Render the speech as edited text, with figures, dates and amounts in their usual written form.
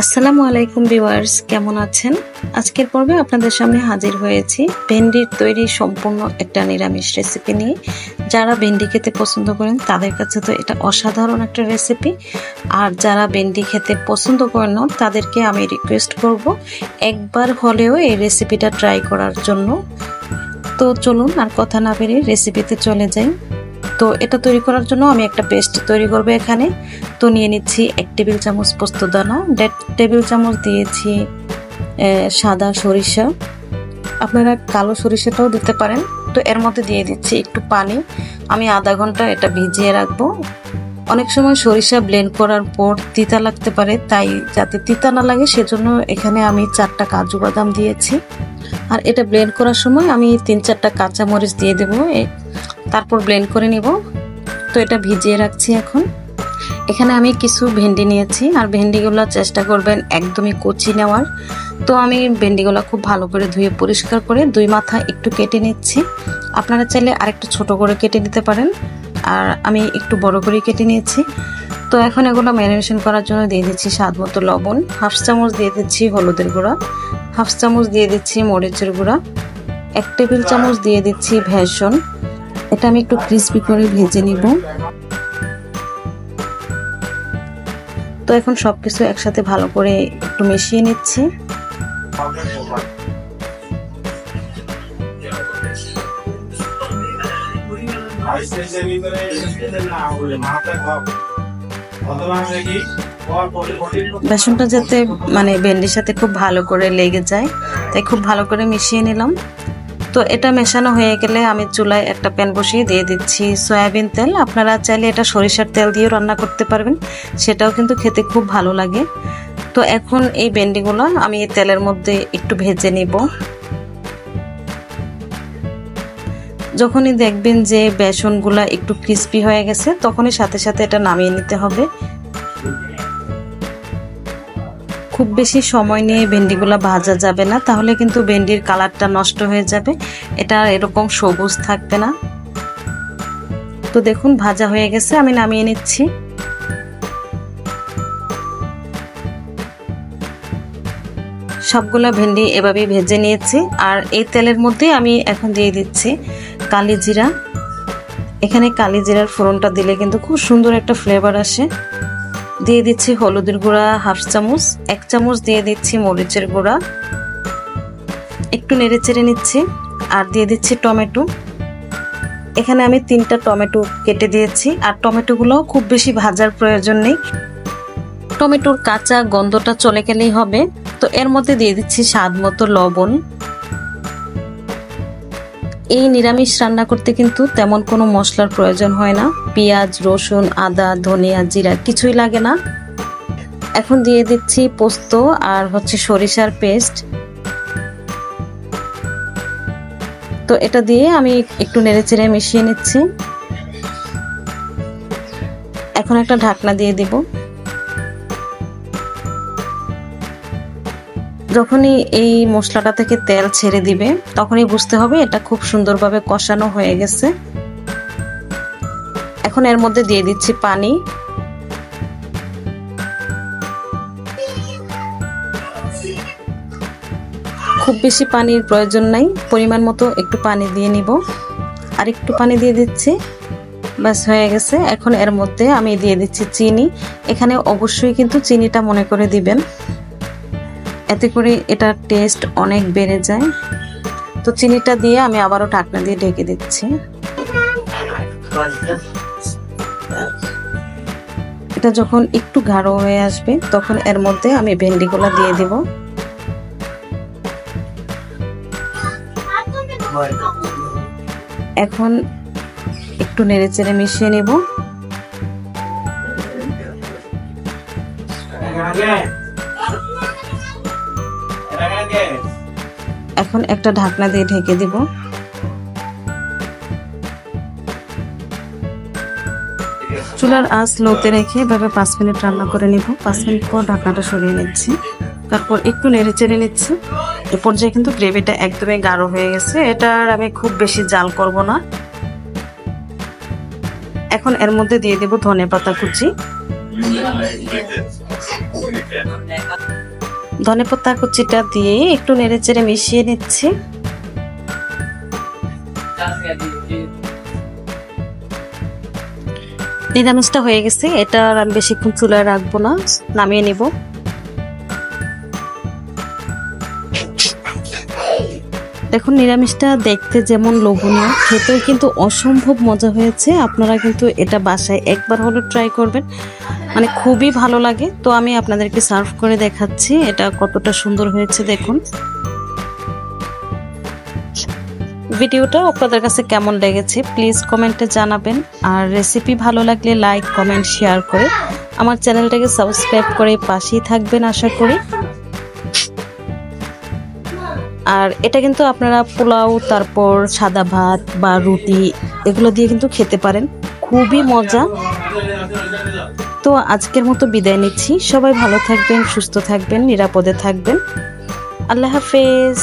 আসসালামু আলাইকুম ভিউয়ার্স, কেমন আছেন? আজকের পর্বে আপনাদের সামনে হাজির হয়েছি ভেন্ডির তৈরি সম্পূর্ণ একটা নিরামিষ রেসিপি নিয়ে। যারা ভেন্ডি খেতে পছন্দ করেন তাদের কাছে তো এটা অসাধারণ একটা রেসিপি, আর যারা ভেন্ডি খেতে পছন্দ করেন না তাদেরকে আমি রিকোয়েস্ট করব একবার হলেও এই রেসিপিটা ট্রাই করার জন্য। তো চলুন আর কথা না বেরিয়ে রেসিপিতে চলে যাই। তো এটা তৈরি করার জন্য আমি একটা পেস্ট তৈরি করব এখানে। তো নিয়ে নিচ্ছি 1 টেবিল চামচ পোস্তদানা, 1.5 টেবিল চামচ দিয়েছি সাদা সরিষা, আপনারা কালো সরিষাটাও দিতে পারেন। তো এর মধ্যে দিয়ে দিচ্ছি একটু পানি। আমি আধা ঘন্টা এটা ভিজিয়ে রাখবো। অনেক সময় সরিষা ব্লেন্ড করার পর তিতা লাগতে পারে, তাই যাতে তিতা না লাগে সেজন্য এখানে আমি 4টা কাজু বাদাম দিয়েছি। আর এটা ব্লেন্ড করার সময় আমি 3-4টা কাঁচা মরিচ দিয়ে দেবো, তারপর ব্লেন্ড করে নিব। তো এটা ভিজিয়ে রাখছি। এখন এখানে আমি কিছু ভেন্ডি নিয়েছি, আর ভেন্ডিগুলো চেষ্টা করবেন একদমই কচি নেওয়ার। তো আমি ভেন্ডিগুলো খুব ভালো করে ধুয়ে পরিষ্কার করে 2 মাথা একটু কেটে নিচ্ছি। আপনারা চাইলে আরেকটু ছোট করে কেটে নিতে পারেন, আর আমি একটু বড় করে কেটে নিয়েছি। তো এখন এগুলো ম্যারিনেশন করার জন্য দিয়ে দিচ্ছি স্বাদ মতো লবণ, 1/2 চামচ দিয়ে দিচ্ছি হলুদের গুঁড়া, 1/2 চামচ দিয়ে দিচ্ছি মরিচের গুঁড়া, 1 টেবিল চামচ দিয়ে দিচ্ছি ভেষণ। এটা আমি একটু ক্রিস্পি করে ভেজে নিব। তো এখন সবকিছু একসাথে ভালো করে একটু মিশিয়ে নিচ্ছি। বেসনটা যাতে ভেন্ডির সাথে খুব ভালো করে লেগে যায়, তাই খুব ভালো করে মিশিয়ে নিলাম। তো এটা মেশানো হয়ে গেলে আমি চুলায় একটা প্যান বসিয়ে দিয়ে দিচ্ছি সয়াবিন তেল। আপনারা চাইলে এটা সরিষার তেল দিয়েও রান্না করতে পারবেন, সেটাও কিন্তু খেতে খুব ভালো লাগে। তো এখন এই ভেন্ডিগুলো আমি এই তেলের মধ্যে একটু ভেজে নিব। যখনই দেখবেন যে বেসনগুলা একটু ক্রিস্পি হয়ে গেছে, তখনই সাথে সাথে এটা নামিয়ে নিতে হবে। খুব বেশি সময় নিয়ে ভেন্ডিগুলো ভাজা যাবে না, তাহলে কিন্তু ভেন্ডির কালারটা নষ্ট হয়ে যাবে, এটা এরকম সবুজ থাকবে না। তো দেখুন ভাজা হয়ে গেছে, আমি নামিয়ে নিচ্ছি। সবগুলা ভেন্ডি এভাবেই ভেজে নিয়েছি। আর এই তেলের মধ্যে আমি এখন দিয়ে দিচ্ছি কালি জিরা। এখানে কালি জিরার ফোড়নটা দিলে কিন্তু খুব সুন্দর একটা ফ্লেভার আসে। দিয়ে দিচ্ছি হলুদের গুঁড়া 1/2 চামচ, 1 চামচ দিয়ে দিচ্ছি মরিচের গুঁড়া, একটু নেড়ে চেড়ে নিচ্ছি। আর দিয়ে দিচ্ছি টমেটো। এখানে আমি 3টা টমেটো কেটে দিয়েছি, আর টমেটোগুলোও খুব বেশি ভাজার প্রয়োজন নেই, টমেটোর কাঁচা গন্ধটা চলে গেলেই হবে। তো এর মধ্যে দিয়ে দিচ্ছি স্বাদ মতো লবণ। এই নিরামিষ রান্না করতে কিন্তু তেমন কোনো মশলার প্রয়োজন হয় না, পেঁয়াজ, রসুন, আদা, ধনিয়া, জিরা কিছুই লাগে না। এখন দিয়ে দিচ্ছি পোস্ত আর সরিষার পেস্ট। তো এটা দিয়ে আমি একটু নেড়েচেড়ে মিশিয়ে নিচ্ছি। এখন একটা ঢাকনা দিয়ে দিব। যখনই এই মশলাটা থেকে তেল ছেড়ে দিবে, তখনই বুঝতে হবে এটা খুব সুন্দরভাবে কষানো হয়ে গেছে। এখন এর মধ্যে দিয়ে দিচ্ছি পানি। খুব বেশি পানির প্রয়োজন নাই, পরিমাণ মতো একটু পানি দিয়ে নিব। আর একটু পানি দিয়ে দিচ্ছি, বাস হয়ে গেছে। এখন এর মধ্যে আমি দিয়ে দিচ্ছি চিনি। এখানে অবশ্যই কিন্তু চিনিটা মনে করে দিবেন, এতে করে এটার টেস্ট অনেক বেড়ে যায়। তো চিনিটা দিয়ে আমি আবারও ঢাকনা দিয়ে ঢেকে দিচ্ছি। এটা যখন একটু গাঢ় হয়ে আসবে, তখন এর মধ্যে আমি ভেন্ডিগুলো দিয়ে দিব। এখন একটু নেড়ে চেড়ে মিশিয়ে নেব। এখন একটা ঢাকনা দিয়ে ঢেকে দিব। চুলার আঁচ লোতে রেখে এভাবে 5 মিনিট রান্না করে নিব। 5 মিনিট পর ঢাকনাটা সরিয়ে নিচ্ছি, তারপর একটু নেড়ে চেড়ে নিচ্ছি। এ পর্যায়ে কিন্তু গ্রেভিটা একদমই গাঢ় হয়ে গেছে, এটা আর আমি খুব বেশি জাল করব না। এখন এর মধ্যে দিয়ে দেব ধনেপাতা কুচি। ধনেপাতা কুচিটা দিয়ে একটু নেড়েচেড়ে মিশিয়ে নিচ্ছি। নিরামিষটা হয়ে গেছে, এটা আর আমি বেশিক্ষণ চুলায় রাখবো না, নামিয়ে নিব। দেখুন নিরামিষটা দেখতে যেমন লোভনীয়, খেতেও কিন্তু অসম্ভব মজা হয়েছে। আপনারা কিন্তু এটা বাসায় একবার হলো ট্রাই করবেন, মানে খুবই ভালো লাগে। তো আমি আপনাদেরকে সার্ভ করে দেখাচ্ছি এটা কতটা সুন্দর হয়েছে। দেখুন ভিডিওটা আপনাদের কাছে কেমন লেগেছে প্লিজ কমেন্টে জানাবেন। আর রেসিপি ভালো লাগলে লাইক কমেন্ট শেয়ার করে আমার চ্যানেলটাকে সাবস্ক্রাইব করে পাশেই থাকবেন আশা করি। আর এটা কিন্তু আপনারা পোলাও, তারপর সাদা ভাত বা রুটি এগুলো দিয়ে কিন্তু খেতে পারেন, খুবই মজা। তো আজকের মতো বিদায় নিচ্ছি, সবাই ভালো থাকবেন, সুস্থ থাকবেন, নিরাপদে থাকবেন। আল্লাহ হাফেজ।